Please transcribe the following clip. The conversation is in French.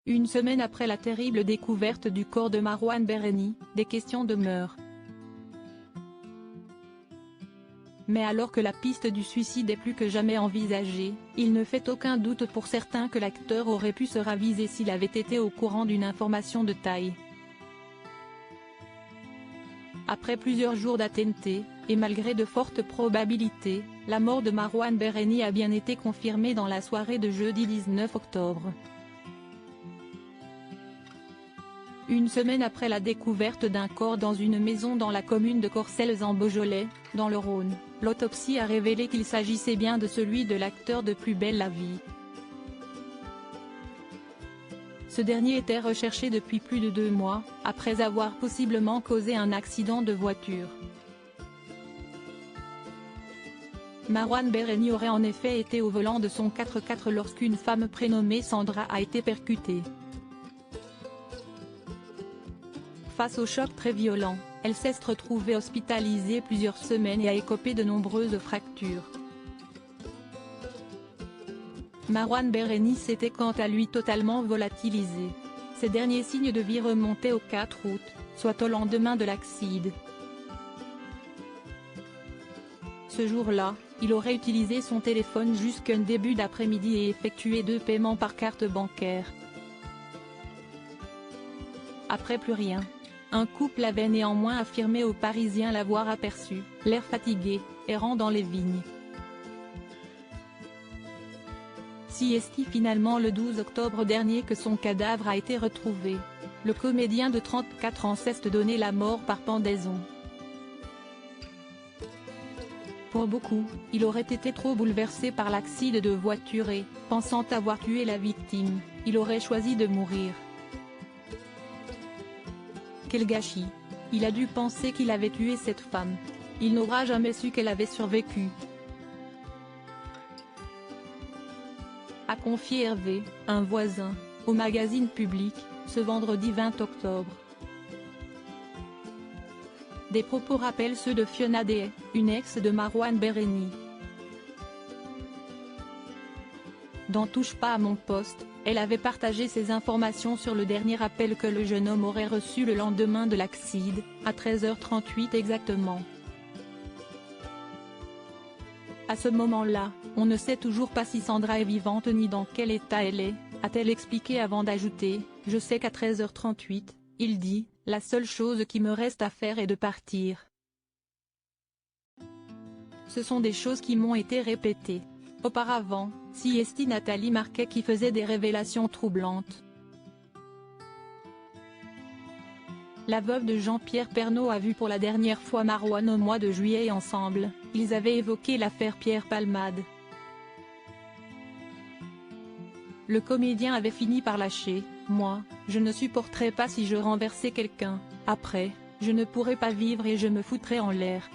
Une semaine après la terrible découverte du corps de Marouane Berreni, des questions demeurent. Mais alors que la piste du suicide est plus que jamais envisagée, il ne fait aucun doute pour certains que l'acteur aurait pu se raviser s'il avait été au courant d'une information de taille. Après plusieurs jours d'attente, et malgré de fortes probabilités, la mort de Marouane Berreni a bien été confirmée dans la soirée de jeudi 19 octobre. Une semaine après la découverte d'un corps dans une maison dans la commune de Corcelles en Beaujolais, dans le Rhône, l'autopsie a révélé qu'il s'agissait bien de celui de l'acteur de Plus belle la vie. Ce dernier était recherché depuis plus de 2 mois, après avoir possiblement causé un accident de voiture. Marouane Berreni aurait en effet été au volant de son 4x4 lorsqu'une femme prénommée Sandra a été percutée. Face au choc très violent, elle s'est retrouvée hospitalisée plusieurs semaines et a écopé de nombreuses fractures. Marouane Berreni s'était quant à lui totalement volatilisé. Ses derniers signes de vie remontaient au 4 août, soit au lendemain de l'accident. Ce jour-là, il aurait utilisé son téléphone jusqu'un début d'après-midi et effectué 2 paiements par carte bancaire. Après plus rien. Un couple avait néanmoins affirmé aux Parisiens l'avoir aperçu, l'air fatigué, errant dans les vignes. Si est finalement le 12 octobre dernier que son cadavre a été retrouvé. Le comédien de 34 ans s'est donné la mort par pendaison. Pour beaucoup, il aurait été trop bouleversé par l'accident de voiture et, pensant avoir tué la victime, il aurait choisi de mourir. Quel gâchis! Il a dû penser qu'il avait tué cette femme. Il n'aura jamais su qu'elle avait survécu. A confié Hervé, un voisin, au magazine Public, ce vendredi 20 octobre. Des propos rappellent ceux de Fiona Day, une ex de Marouane Berreni. Dans Touche pas à mon poste, elle avait partagé ces informations sur le dernier appel que le jeune homme aurait reçu le lendemain de l'accident, à 13h38 exactement. À ce moment-là, on ne sait toujours pas si Sandra est vivante ni dans quel état elle est, a-t-elle expliqué avant d'ajouter « Je sais qu'à 13h38, il dit, la seule chose qui me reste à faire est de partir. Ce sont des choses qui m'ont été répétées. » Auparavant, c'est Nathalie Marquet qui faisait des révélations troublantes. La veuve de Jean-Pierre Pernaut a vu pour la dernière fois Marouane au mois de juillet et ensemble, ils avaient évoqué l'affaire Pierre Palmade. Le comédien avait fini par lâcher « Moi, je ne supporterais pas si je renversais quelqu'un, après, je ne pourrais pas vivre et je me foutrais en l'air ».